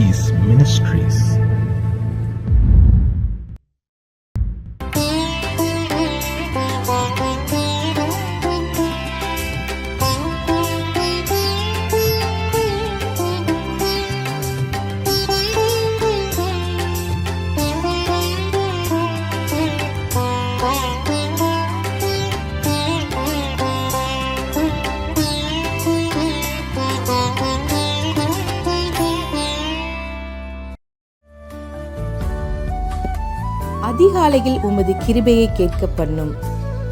Seas Ministries. அதிகாலையில் உமது கிருபையை கேட்க பண்ணும்.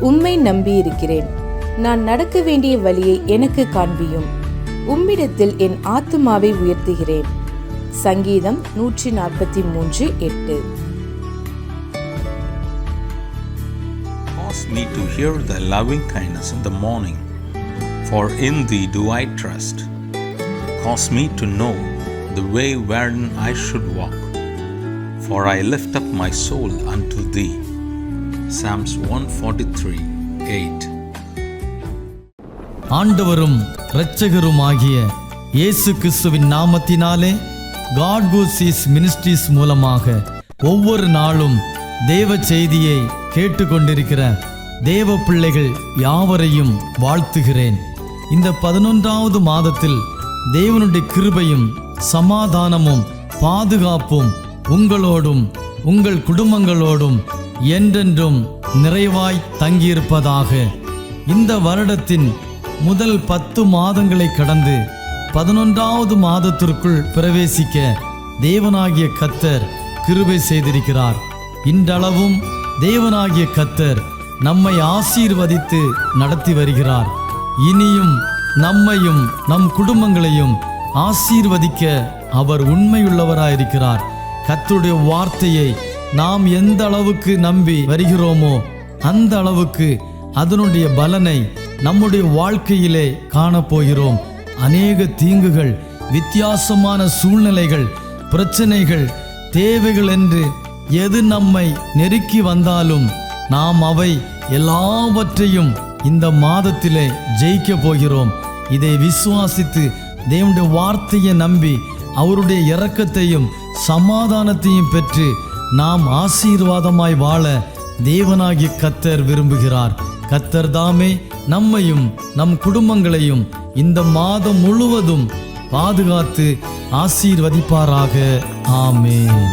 உம்மை நம்பியிருக்கிறேன். நான் நடக்க வேண்டிய வழியை எனக்கு காண்பியும். உம்மிடத்தில் என் ஆத்துமாவை உயர்த்துகிறேன். சங்கீதம் 143:8. Cause me to hear thy loving kindness in the morning, for in thee do I trust. Cause me to know the way wherein I should walk, for I lift up my soul unto thee. Psalms 143:8. ஆண்டவரும் இரட்சகருமாகிய இயேசு கிறிஸ்துவின் நாமத்தினாலே God who cheese ministries மூலமாக ஒவ்வொரு நாளும் தேவ செய்தியை கேட்டுக்கொண்டிருக்கிற தேவ பிள்ளைகள் யாவரையும் வாழ்த்துகிறேன். இந்த 11வது மாதத்தில் தேவனுடைய கிருபையும் சமாதானமும் பாதுகாப்பும் உங்களோடும் உங்கள் குடும்பங்களோடும் என்றென்றும் நிறைவாய் தங்கியிருப்பதாக. இந்த வருடத்தின் முதல் 10 மாதங்களை கடந்து 11வது மாதத்திற்குள் பிரவேசிக்க தேவனாகிய கர்த்தர் கிருபை செய்திருக்கிறார். இன்றளவும் தேவனாகிய கர்த்தர் நம்மை ஆசீர்வதித்து நடத்தி வருகிறார். இனியும் நம்மையும் நம் குடும்பங்களையும் ஆசீர்வதிக்க அவர் உண்மையுள்ளவராயிருக்கிறார். கர்த்தருடைய வார்த்தையை நாம் எந்த அளவுக்கு நம்பி வருகிறோமோ அந்த அளவுக்கு அதனுடைய பலனை நம்முடைய வாழ்க்கையிலே காணப்போகிறோம். அநேக தீங்குகள், வித்தியாசமான சூழ்நிலைகள், பிரச்சனைகள், தேவைகள் என்று எது நம்மை நெருக்கி வந்தாலும் நாம் அவை எல்லாவற்றையும் இந்த மாதத்திலே ஜெயிக்க போகிறோம். இதை விசுவாசித்து தேவனுடைய வார்த்தையை நம்பி அவருடைய இரக்கத்தையும் சமாதானத்தையும் பெற்று நாம் ஆசீர்வாதமாய் வாழ தேவனாகிய கர்த்தர் விரும்புகிறார். கர்த்தர் தாமே நம்மையும் நம் குடும்பங்களையும் இந்த மாதம் முழுவதும் பாதுகாத்து ஆசீர்வதிப்பாராக. ஆமென்.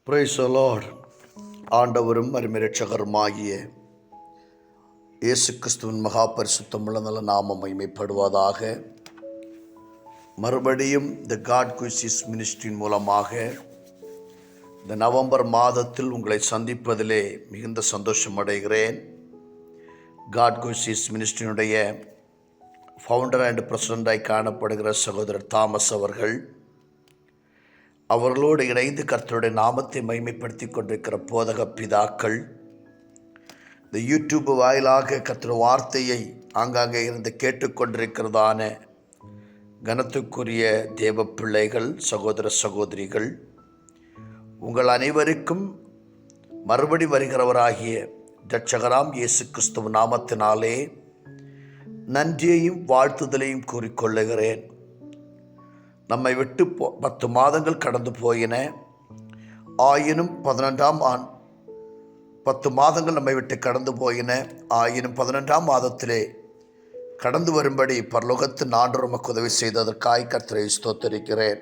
Praise the Lord. ஆண்டவரும் அருமைரட்சகருமாகிய இயேசு கிறிஸ்துவின் மகா பரிசுத்தமுள்ள நல்ல நாமம் மகிமைப்படுவதாக. மறுபடியும் த காட் ஹூ சீஸ் மினிஸ்ட்ரியின் மூலமாக இந்த நவம்பர் மாதத்தில் உங்களை சந்திப்பதிலே மிகுந்த சந்தோஷம் அடைகிறேன். காட் ஹூ சீஸ் மினிஸ்ட்ரியினுடைய ஃபவுண்டர் அண்ட் பிரசிடண்டாய் காணப்படுகிற சகோதரர் தாமஸ் அவர்களோடு இணைந்து கர்த்தருடைய நாமத்தை மகிமைப்படுத்தி கொண்டிருக்கிற போதக பிதாக்கள், இந்த யூடியூப் வாயிலாக கர்த்தர் வார்த்தையை ஆங்காங்கே இருந்து கேட்டுக்கொண்டிருக்கிறதான கனத்துக்குரிய தேவ பிள்ளைகள், சகோதர சகோதரிகள், உங்கள் அனைவருக்கும் மறுபடி வருகிறவராகிய இரட்சகராம் இயேசு கிறிஸ்துவ நாமத்தினாலே நன்றியையும் வாழ்த்துதலையும் கூறிக்கொள்ளுகிறேன். நம்மை விட்டு 10 மாதங்கள் கடந்து போயின. ஆயினும் 10 மாதங்கள் நம்மை விட்டு கடந்து போயின. ஆயினும் 11ஆம் மாதத்திலே கடந்து வரும்படி பரலோகத்தின் ஆண்டவர் நமக்கு உதவி செய்ததற்காய் கர்த்தரை ஸ்தோத்தரிக்கிறேன்.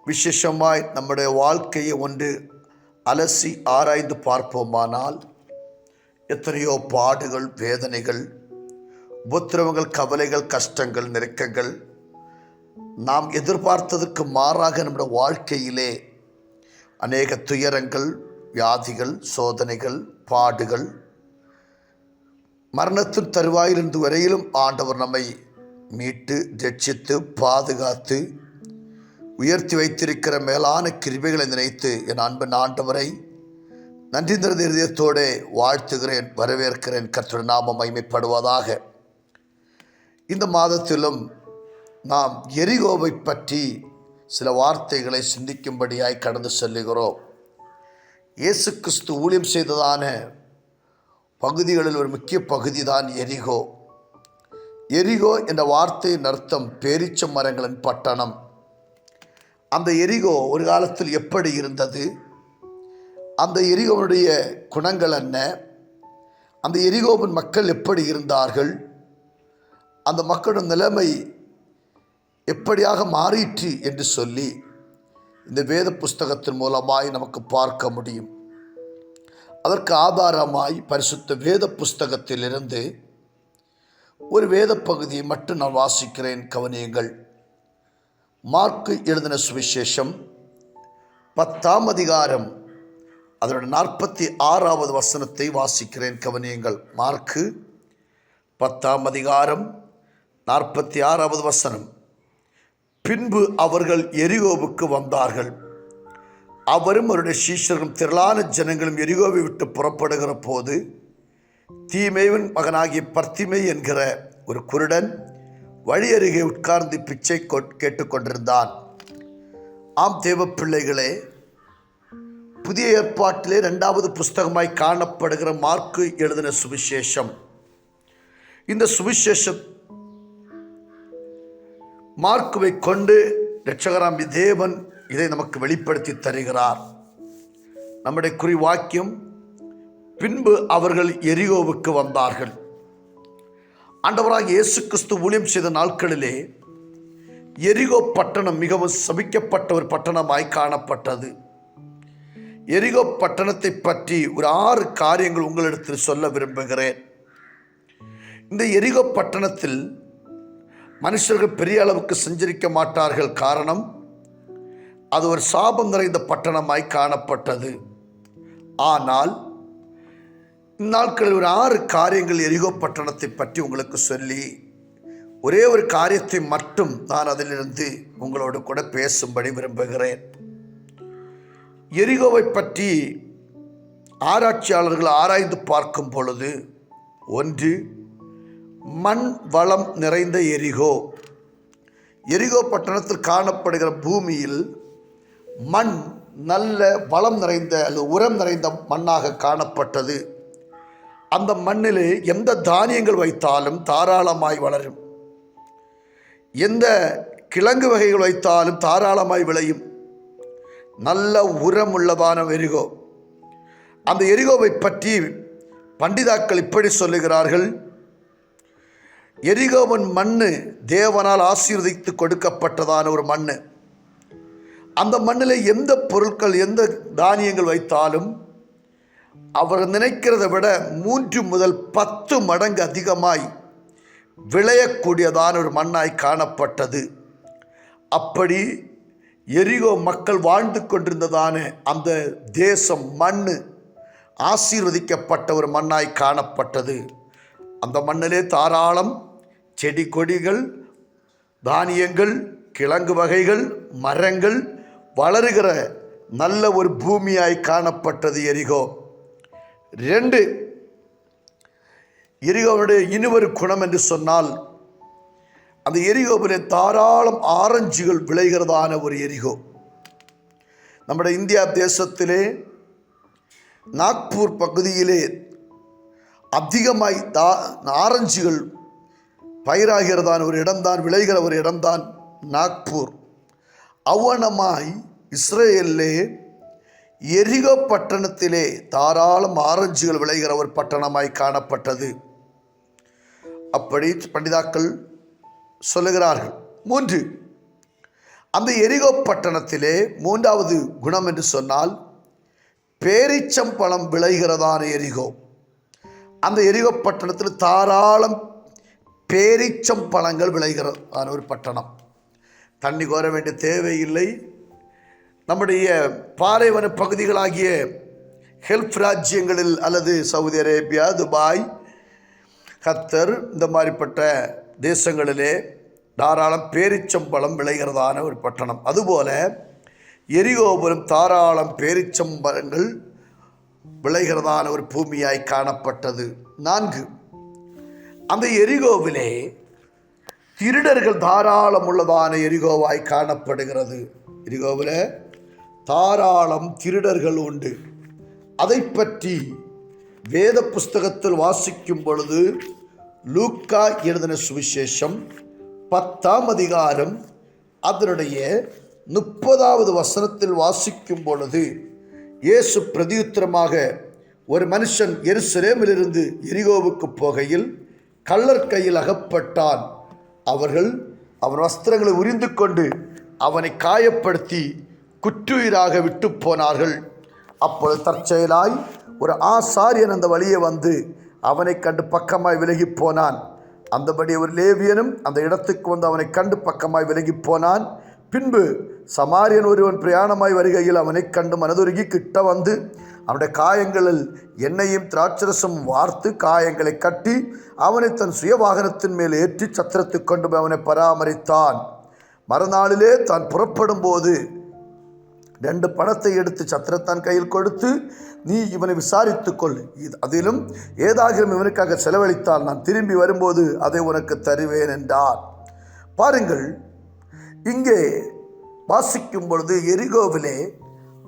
விசேஷமாய் நம்முடைய வாழ்க்கையை ஒன்று அலசி ஆராய்ந்து பார்ப்போமானால் எத்தனையோ பாடுகள், வேதனைகள், உபத்திரவங்கள், கவலைகள், கஷ்டங்கள், நெருக்கங்கள் நாம் எதிர்பார்த்ததுக்கு மாறாக நம்முடைய வாழ்க்கையிலே அநேக துயரங்கள், வியாதிகள், சோதனைகள், பாடுகள், மரணத்தின் தருவாயிலிருந்து வரையிலும் ஆண்டவர் நம்மை மீட்டு ரட்சித்து பாதுகாத்து உயர்த்தி வைத்திருக்கிற மேலான கிருபைகளை நினைத்து என் அன்பின் ஆண்டவரை நன்றி நிறைந்த இதயத்தோடு வாழ்த்துகிறேன், வரவேற்கிறேன். கர்த்தருடைய நாமம் மகிமைப்படுவதாக. இந்த மாதத்திலும் நாம் எரிகோவை பற்றி சில வார்த்தைகளை சிந்திக்கும்படியாய் கடந்து செல்லுகிறோம். இயேசு கிறிஸ்து ஊழியம் செய்ததான பகுதிகளில் ஒரு முக்கிய பகுதி தான் எரிகோ. எரிகோ என்ற வார்த்தையின் அர்த்தம் பேரீச்ச மரங்களின் பட்டணம். அந்த எரிகோ ஒரு காலத்தில் எப்படி இருந்தது, அந்த எரிகோவுடைய குணங்கள் என்ன, அந்த எரிகோவின் மக்கள் எப்படி இருந்தார்கள், அந்த மக்களின் நிலைமை எப்படியாக மாறிற்று என்று சொல்லி இந்த வேத புஸ்தகத்தின் மூலமாய் நமக்கு பார்க்க முடியும். அதற்கு ஆதாரமாய் பரிசுத்த வேத புஸ்தகத்திலிருந்து ஒரு வேத பகுதியை மட்டும் நான் வாசிக்கிறேன், கவனியுங்கள். மார்க்கு எழுதின சுவிசேஷம் 10ஆம் அதிகாரம் அதோட 46வது வசனத்தை வாசிக்கிறேன், கவனியுங்கள். மார்க்கு 10ஆம் அதிகாரம் 46வது வசனம். பின்பு அவர்கள் எரிகோவுக்கு வந்தார்கள். அவரும் அவருடைய சீஷர்களும் திரளான ஜனங்களும் எரிகோவை விட்டு புறப்படுகிற போது தீமேவின் மகனாகிய பர்த்திமை என்கிற ஒரு குருடன் வழி அருகே உட்கார்ந்து பிச்சை கேட்டுக்கொண்டிருந்தான். ஆம் தேவ பிள்ளைகளே, புதிய ஏற்பாட்டிலே 2வது புஸ்தகமாய் காணப்படுகிற மார்க்கு எழுதின சுவிசேஷம், இந்த சுவிசேஷம் மார்க்குவை கொண்டு இரட்சகராம் தேவன் இதை நமக்கு வெளிப்படுத்தி தருகிறார். நம்முடைய குறிவாக்கியம், பின்பு அவர்கள் எரிகோவுக்கு வந்தார்கள். ஆண்டவராக இயேசு கிறிஸ்து ஊழியம் செய்த நாட்களிலே எரிகோ பட்டணம் மிகவும் சபிக்கப்பட்ட ஒரு பட்டணமாய் காணப்பட்டது. எரிகோ பட்டணத்தை பற்றி ஒரு 6 காரியங்கள் உங்களிடத்தில் சொல்ல விரும்புகிறேன். இந்த எரிகோ பட்டணத்தில் மனுஷர்கள் பெரிய அளவுக்கு சஞ்சரிக்க மாட்டார்கள். காரணம், அது ஒரு சாபம் நிறைந்த பட்டணமாய் காணப்பட்டது. ஆனால் இந்நாட்களில் ஒரு 6 காரியங்கள் எரிகோ பட்டணத்தை பற்றி உங்களுக்கு சொல்லி ஒரே ஒரு காரியத்தை மட்டும் நான் அதிலிருந்து உங்களோடு கூட பேசும்படி விரும்புகிறேன். எரிகோவை பற்றி ஆராய்ச்சியாளர்கள் ஆராய்ந்து பார்க்கும் பொழுது, 1, மண் வளம் நிறைந்த எரிகோ. எரிகோ பட்டணத்தில் காணப்படுகிற பூமியில் மண் நல்ல வளம் நிறைந்த அல்லது உரம் நிறைந்த மண்ணாக காணப்பட்டது. அந்த மண்ணிலே எந்த தானியங்கள் வைத்தாலும் தாராளமாய் வளரும், எந்த கிழங்கு வகைகள் வைத்தாலும் தாராளமாய் விளையும். நல்ல உரம் உள்ளதான எரிகோ. அந்த எரிகோவை பற்றி பண்டிதாக்கள் இப்படி சொல்லுகிறார்கள், எரிகோவின் மண்ணு தேவனால் ஆசீர்வதித்து கொடுக்கப்பட்டதான ஒரு மண்ணு. அந்த மண்ணில் எந்த பொருட்கள் எந்த தானியங்கள் வைத்தாலும் அவர் நினைக்கிறத விட 3 முதல் 10 மடங்கு அதிகமாய் விளையக்கூடியதான ஒரு மண்ணாய் காணப்பட்டது. அப்படி எரிகோ மக்கள் வாழ்ந்து கொண்டிருந்ததான அந்த தேசம் மண்ணு ஆசீர்வதிக்கப்பட்ட ஒரு மண்ணாய் காணப்பட்டது. அந்த மண்ணிலே தாராளம் செடி கொடிகள், தானியங்கள், கிழங்கு வகைகள், மரங்கள் வளருகிற நல்ல ஒரு பூமியாய் காணப்பட்டது எரிகோ. 2, எரிகோவுடைய இன்னொரு குணம் என்று சொன்னால், அந்த எரிகோவிலே தாராளம் ஆரஞ்சுகள் விளைகிறதான ஒரு எரிகோ. நம்முடைய இந்தியா தேசத்திலே நாக்பூர் பகுதியிலே அதிகமாய் ஆரஞ்சுகள் பயிராகிறதான ஒரு இடம்தான், விளைகிற ஒரு இடம்தான் நாக்பூர். அவ்வனமாய் இஸ்ரேலிலே எரிகோ பட்டணத்திலே தாராளம் ஆரஞ்சுகள் விளைகிற ஒரு பட்டணமாய் காணப்பட்டது. அப்படி பண்டிதாக்கள் சொல்லுகிறார்கள். 3, அந்த எரிகோ பட்டணத்திலே 3வது குணம் என்று சொன்னால் பேரீச்சம்பழம் விளைகிறதான எரிகோ. அந்த எரிகோ பட்டணத்தில் தாராளம் பேரீச்சம்பழங்கள் விளைகிறதான ஒரு பட்டணம். தண்ணி கோர வேண்டிய தேவையில்லை. நம்முடைய பாலைவன பகுதிகளாகிய ஹெல்ப் ராஜ்யங்களில் அல்லது சவுதி அரேபியா, துபாய், கத்தர் இந்த மாதிரிப்பட்ட தேசங்களிலே தாராளம் பேரீச்சம்பழம் விளைகிறதான ஒரு பட்டணம். அதுபோல எரிகோபுரம் தாராளம் பேரீச்சம்பழங்கள் விளைகிறதான ஒரு பூமியாய் காணப்பட்டது. 4, அந்த எரிகோவிலே திருடர்கள் தாராளம் உள்ளதான எரிகோவாய் காணப்படுகிறது. எரிகோவில் தாராளம் திருடர்கள் உண்டு. அதை பற்றி வேத புஸ்தகத்தில் வாசிக்கும் பொழுது லூக்கா எழுதின சுவிசேஷம் 10ஆம் அதிகாரம் அதனுடைய 30வது வசனத்தில் வாசிக்கும் பொழுது இயேசு பிரதியுத்தரமாக, ஒரு மனுஷன் எருசலேமிலிருந்து எரிகோவுக்கு போகையில் கள்ளர் கையில் அகப்பட்டான். அவர்கள் அவன் வஸ்திரங்களை உரிந்து கொண்டு அவனை காயப்படுத்தி குற்றுயிராக விட்டு போனார்கள். அப்பொழுது தற்செயலாய் ஒரு ஆசாரியன் அந்த வழியே வந்து அவனை கண்டு பக்கமாய் விலகி போனான். அந்தபடி ஒரு லேவியனும் அந்த இடத்துக்கு வந்து அவனை கண்டு பக்கமாய் விலகி போனான். பின்பு சமாரியன் ஒருவன் பிரயாணமாய் வருகையில் அவனை கண்டு மனதுருகி கிட்ட வந்து அவனுடைய காயங்களில் எண்ணெயும் திராட்சரசம் வார்த்து காயங்களை கட்டி அவனை தன் சுய வாகனத்தின் மேல் ஏற்றி சத்திரத்துக்கு கொண்டு போய் அவனை பராமரித்தான். மறுநாளிலே தான் புறப்படும் போது 2 பணத்தை எடுத்து சத்திரத்தான் கையில் கொடுத்து, நீ இவனை விசாரித்துக்கொள், அதிலும் ஏதாகிலும் இவனுக்காக செலவழித்தால் நான் திரும்பி வரும்போது அதை உனக்கு தருவேன் என்றார். பாருங்கள், இங்கே வாசிக்கும் பொழுது எரிகோவிலே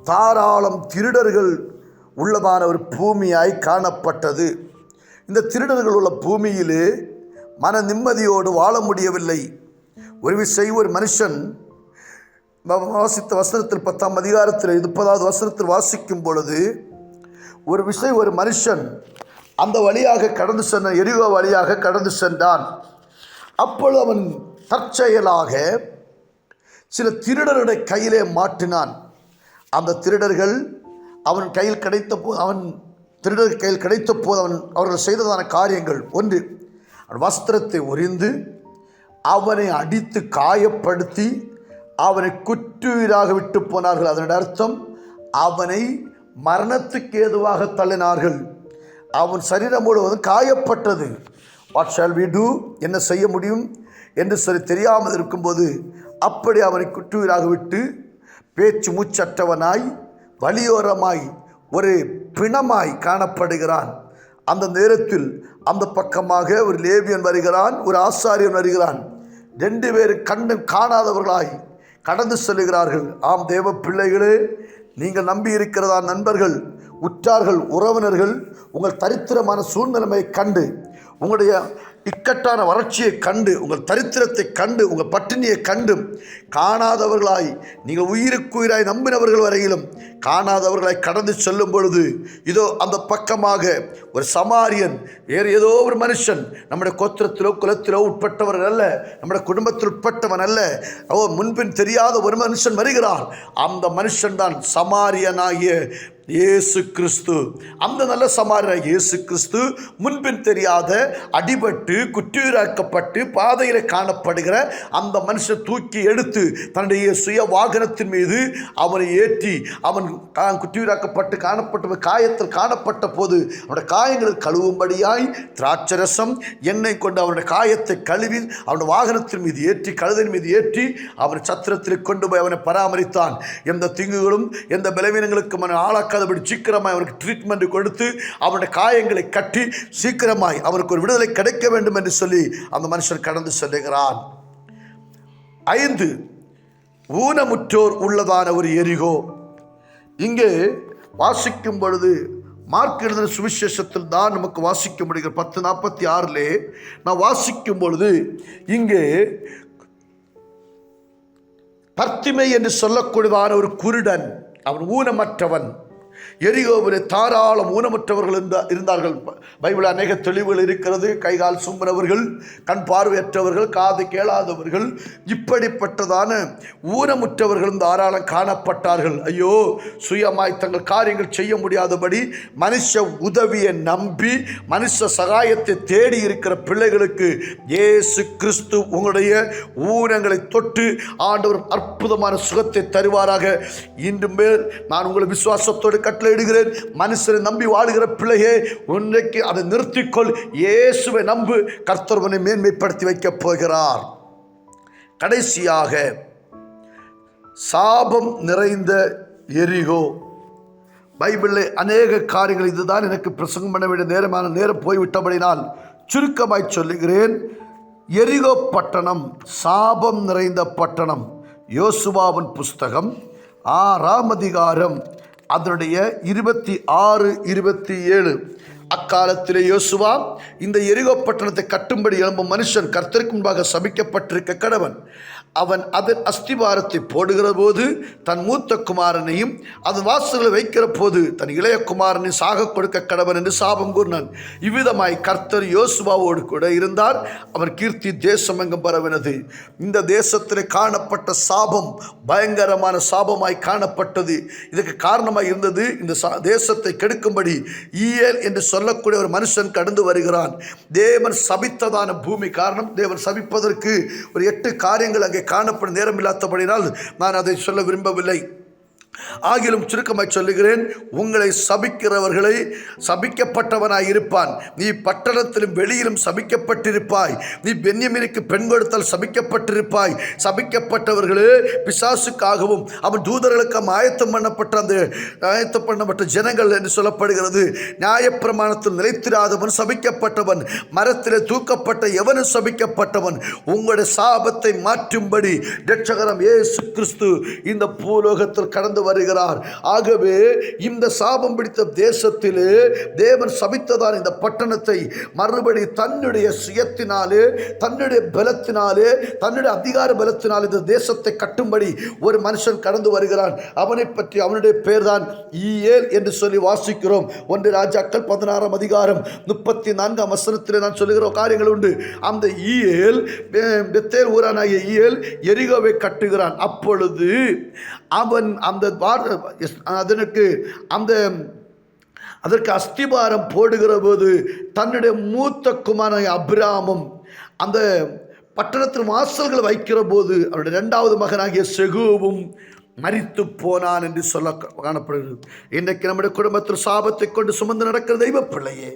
தாராளம் திருடர்கள் உள்ளதான ஒரு பூமியாய் காணப்பட்டது. இந்த திருடர்கள் உள்ள பூமியிலே மன நிம்மதியோடு வாழ முடியவில்லை. ஒரு விஷயம், ஒரு மனுஷன் வாசித்த வசனத்தில் 10ஆம் அதிகாரத்தில் 30வது வசனத்தில் வாசிக்கும் பொழுது ஒரு விஷயம், ஒரு மனுஷன் அந்த வழியாக கடந்து சென்ற எரிகோ வழியாக கடந்து சென்றான். அப்பொழுது அவன் தற்செயலாக சில திருடருடைய கையிலே மாட்டினான். அந்த திருடர்கள் அவன் கையில் கிடைத்த போது அவர்கள் செய்ததான காரியங்கள், ஒன்று, அவன் வஸ்திரத்தை உரிந்து அவனை அடித்து காயப்படுத்தி அவனை குற்றுயிராக விட்டு போனார்கள். அதனுடைய அர்த்தம், அவனை மரணத்துக்கு ஏதுவாக தள்ளினார்கள். அவன் சரீரம் முழுவதும் காயப்பட்டது. வாட் ஷால் வி டூ, என்ன செய்ய முடியும் என்று சரி தெரியாமல் இருக்கும்போது அப்படி அவனை குற்றுயிராக விட்டு பேச்சு மூச்சற்றவனாய் வழியோரமாய் ஒரு பிணமாய் காணப்படுகிறான். அந்த நேரத்தில் அந்த பக்கமாக ஒரு லேவியன் வருகிறான், ஒரு ஆசாரியன் வருகிறான். 2 பேர் கண்டு காணாதவர்களாய் கடந்து செல்கிறார்கள். ஆம் தேவ பிள்ளைகளே, நீங்கள் நம்பி இருக்கிறதா நண்பர்கள், உற்றார்கள், உறவினர்கள் உங்கள் தரித்திரமான சூழ்நிலையை கண்டு, உங்களுடைய இக்கட்டான வறட்சியை கண்டு, உங்கள் தரித்திரத்தை கண்டு, உங்கள் பட்டினியை கண்டு காணாதவர்களாய், நீங்கள் உயிருக்குயிராய் நம்பினவர்கள் வரையிலும் காணாதவர்களாய் கடந்து செல்லும் பொழுது, இதோ அந்த பக்கமாக ஒரு சமாரியன், வேறு ஏதோ ஒரு மனுஷன், நம்முடைய கோத்திரத்திலோ குலத்திலோ உட்பட்டவர் அல்ல, நம்முடைய குடும்பத்தில் உட்பட்டவன் அல்ல, முன்பின் தெரியாத ஒரு மனுஷன் வருகிறார். அந்த மனுஷன் தான் சமாரியனாகிய இயேசு கிறிஸ்து. அந்த நல்ல சமாரியனாகிய இயேசு கிறிஸ்து முன்பின் தெரியாத, அடிபட்டு குற்றுயிராக்கப்பட்டு பாதையில் காணப்படுகிற அந்த மனுஷன் தூக்கி எடுத்து தன்னுடைய சுய வாகனத்தின் மீது அவனை ஏற்றி, அவன் குற்றுயிராக்கப்பட்டு காணப்பட்ட காயத்தில் காணப்பட்ட போது அவனுடைய காயங்கள் கழுவும்படியாய் திராட்சரசம் எண்ணெய் கொண்டு அவனுடைய காயத்தை கழுவி அவனுடைய வாகனத்தின் மீது ஏற்றி, கழுதின் மீது ஏற்றி அவன் சத்திரத்தில் கொண்டு போய் அவனை பராமரித்தான். எந்த தீங்குகளும் எந்த பலவீனங்களுக்கும் அவனை ஆளாக்காதபடி சீக்கிரமாய் அவனுக்கு ட்ரீட்மெண்ட் கொடுத்து அவனுடைய காயங்களை கட்டி சீக்கிரமாய் அவனுக்கு ஒரு விடுதலை கிடைக்க வேண்டும் என்று சொல்லி அந்த மனுஷன் கடந்து செல்கிறான். 5, ஊனமுற்றோர் உள்ளதான ஒரு எரிகோ. இங்கே வாசிக்கும் பொழுது மார்க் எழுதின சுவிசேஷத்தில் தான் நமக்கு வாசிக்க முடிகிற 10:46 நான் வாசிக்கும் பொழுது இங்கே பர்த்திமை என்று சொல்லக்கூடியதான ஒரு குருடன், அவன் ஊனமற்றவன். எரிகோவிலே தாராளம் ஊனமற்றவர்கள் இருந்தார்கள். பைபிள் அநேக தெளிவுகள் இருக்கிறது. கைகால் சும்பினவர்கள், கண் பார்வையற்றவர்கள், காது கேளாதவர்கள், இப்படிப்பட்டதான ஊனமுற்றவர்களும் தாராளம் காணப்பட்டார்கள். ஐயோ, சுயமாய் தங்கள் காரியங்கள் செய்ய முடியாதபடி மனுஷ உதவியை நம்பி மனுஷ சகாயத்தை தேடி இருக்கிற பிள்ளைகளுக்கு இயேசு கிறிஸ்து உங்களுடைய ஊனங்களை தொட்டு ஆண்டவர் அற்புதமான சுகத்தை தருவாராக. இன்று மேல் நான் உங்களை விசுவாசத்தோடு கட்டளையிடுகிறேன். மனுஷரை நம்பி வாழுகிற பிள்ளையே, இன்றைக்கு அதை நிறுத்திக்கொள். இயேசுவை நம்பு. கர்த்தர் உன்னை மேன்மைப்படுத்தி வைக்கப் போகிறார். கடைசியாக சாபம் நிறைந்த எரிகோ. பைபிளில் அநேக காரியங்கள், இதுதான் எனக்கு பிரசங்கம் பண்ண வேண்டிய நேரம் போய்விட்டபடினால் சுருக்கமாய் சொல்லுகிறேன். எரிகோ பட்டணம் சாபம் நிறைந்த பட்டணம். யோசுவாவின் புஸ்தகம் 6ஆம் அதிகாரம் அதனுடைய 26, 27. அக்காலத்திலே யோசுவா இந்த எரிகோ பட்டணத்தை கட்டும்படி எழும்பும் மனுஷன் கர்த்தருக்கு முன்பாக சபிக்கப்பட்டிருக்க கடவன். அவன் அதன் அஸ்திபாரத்தை போடுகிற போது தன் மூத்த குமாரனையும் அதன் வாசல்களை வைக்கிற போது தன் இளைய குமாரனை சாக கொடுக்க கடவன் என்று சாபம் கூறினான். இவ்விதமாய் கர்த்தர் யோசுவாவோடு கூட இருந்தார். அவர் கீர்த்தி தேசம் எங்கும் பரவினது. இந்த தேசத்தில் காணப்பட்ட சாபம் பயங்கரமான சாபமாய் காணப்பட்டது. இதற்கு காரணமாய் இருந்தது, இந்த தேசத்தை கெடுக்கும்படி ஈயேல் என்று சொல்லக்கூடிய ஒரு மனுஷன் கடந்து வருகிறான். தேவன் சபித்ததான பூமி. காரணம், தேவன் சபிப்பதற்கு ஒரு 8 காரியங்கள் அங்கே காணப்படும். நேரம் இல்லாதபடினால் நான் அதை சொல்ல விரும்பவில்லை. ஆகிலும் சுருக்கமாய் சொல்லுகிறேன், உங்களை சபிக்கிறவர்களை சபிக்கப்பட்டவனாய் இருப்பான். நீ பட்டணத்திலும் வெளியிலும் சபிக்கப்பட்டிருப்பாய். நீ பென்யமீனுக்கு பெண் கொடுத்தால் சபிக்கப்பட்டிருப்பாய். சபிக்கப்பட்டவர்களே பிசாசுக்காகவும் அவன் தூதர்களுக்கும் ஆயத்தம் பண்ணப்பட்ட ஜனங்கள் என்று சொல்லப்படுகிறது. நியாயப்பிரமாணத்தில் நிலைத்திராதவன் சபிக்கப்பட்டவன், மரத்திலே தூக்கப்பட்ட எவனும் சபிக்கப்பட்டவன். உங்களுடைய சாபத்தை மாற்றும்படி இரட்சகராம் இயேசு கிறிஸ்து இந்த பூலோகத்தில் கடந்து வருகிறார். ஆகவே இந்த சாபம் பிடித்த தேசத்திலே தேவன் சபித்ததான இந்த பட்டணத்தை மறுபடி தன்னுடைய சுயத்தினாலே, தன்னுடைய பலத்தினாலே, தன்னுடைய அதிகார பலத்தினாலே இந்த தேசத்தை கட்டும்படி ஒரு மனுஷன் கடந்து வருகிறான். அவனை பற்றி, அவனுடைய பெயர்தான் ஈயேல் என்று சொல்லி வாசிக்கிறோம். 1 ராஜாக்கள் 16ஆம் அதிகாரம் 34ஆம் வசனத்திலே நான் சொல்லுகிற காரியங்கள் உண்டு. அந்த ஈயேல், பெத்தேல் ஊரானாகிய ஈயேல் எரிகோவை கட்டுகிறான். அப்பொழுது அவன் அதற்கு அஸ்திபாரம் போடுகிற போது தன்னுடைய மூத்த குமாரன் அபிராமும் அந்த பட்டணத்தின் வாசல்கள் வைக்கிற போது அவருடைய 2வது மகனாகிய செகூவும் மரித்து போனான் என்று சொல்ல காணப்படுகிறது. இன்றைக்கு நம்முடைய குடும்பத்தில் சாபத்தை கொண்டு சுமந்து நடக்கிற தெய்வ பிள்ளையே,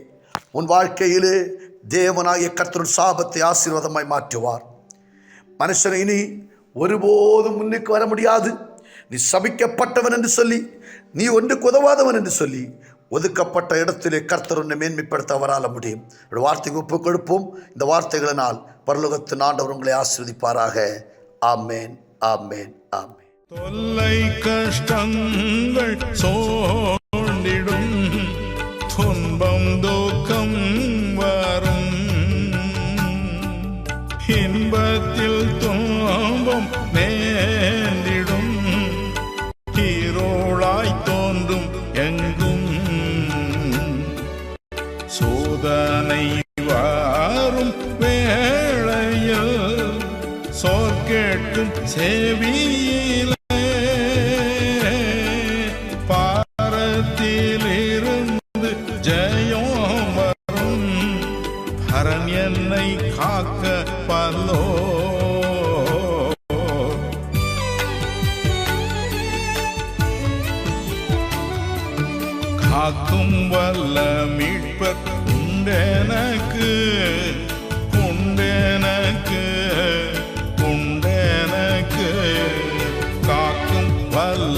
உன் வாழ்க்கையிலே தேவனாகிய கர்த்தர் சாபத்தை ஆசீர்வாதமாய் மாற்றுவார். மனுஷனை இனி ஒருபோதும் முன்னுக்கு வர முடியாது. நீ சபிக்கப்பட்டவன் என்று சொல்லி, நீ ஒன்றுக்கு உதவாதவன் என்று சொல்லி ஒதுக்கப்பட்ட இடத்திலே கர்த்தர் உன்னை மேன்மைப்படுத்த அவரால் முடியும். வார்த்தைக்கு ஒப்பு கொடுப்போம். இந்த வார்த்தைகளினால் பரலோகத்தின் ஆண்டவர் உங்களை ஆசீர்வதிப்பாராக. ஆமேன், ஆமேன், ஆமேன். தொல்லை கஷ்டங்கள் சோர்ந்திடும், துன்பம் துக்கம் வரும், இன்பத்தில் துன்பம் நேர்ந்திடும், இருளாய் தோன்றும் எங்கும், சோதனை வரும் வேளையில் சொற்கேட்கும் செவியிலே, பாரத்திலிருந்து ஜெயம் வரும், பரன் என்னை காக்க வல்லோ. காக்கும் வல்ல மீட்பர் உண்டெனக்கு, உண்டெனக்கு, உண்டெனக்கு. காக்கும் வல்ல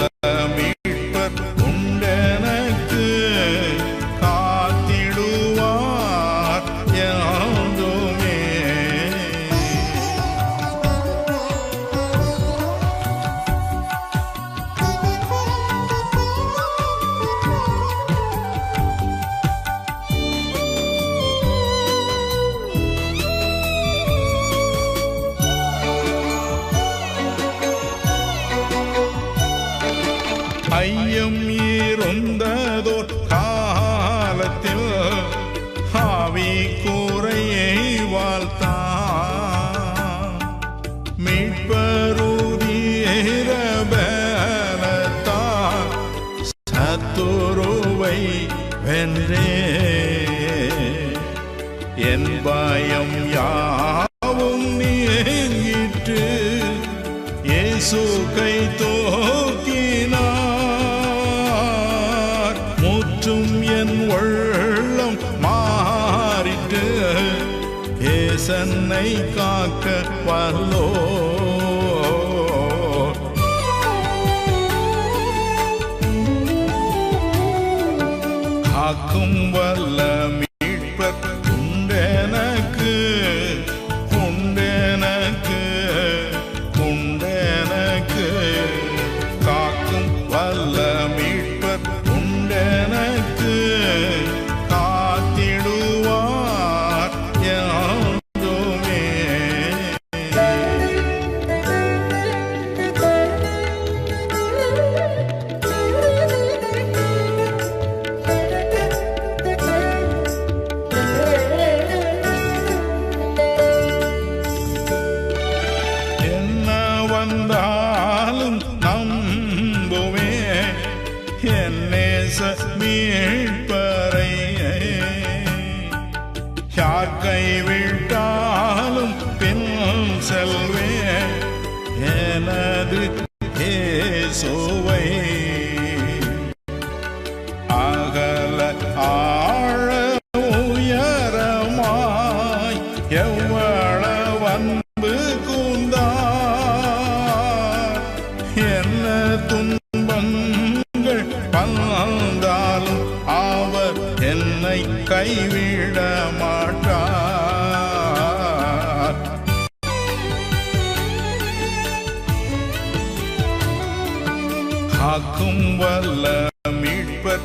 மீட்பர் உண்டெனக்கு, காத்திடுவார் யாதுமே. ஐயம் இருந்ததோர் காலத்தில் ஆவி கூரையை வாழ்த்தான், மீட்பருதீர பலத்தான் சத்துருவை வென்றே. என் பயம் யாவும் நீங்கிற்று, இயேசு கை தூக்கினார், முற்றும் என் உள்ளம் மாறிட்டு, ஏசன்னை காக்க வல்லோ. காக்கும் வல்ல மீட்பர் உண்டெனக்கு, உண்டெனக்கு. எனது இயேசுவை. அகல ஆழ உயரமாய் எவ்வளவு அன்பு கூர்ந்தார். என்ன துன்பங்கள் வந்தாலும் அவர் என்னை கைவிட மாட்டார். காக்கும் வல்ல மீட்பர்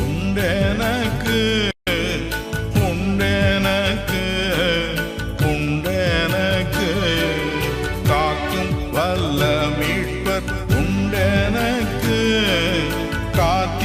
உண்டெனக்கு, உண்டெனக்கு, உண்டெனக்கு. காக்கும் வல்ல மீட்பர் உண்டெனக்கு, காத்து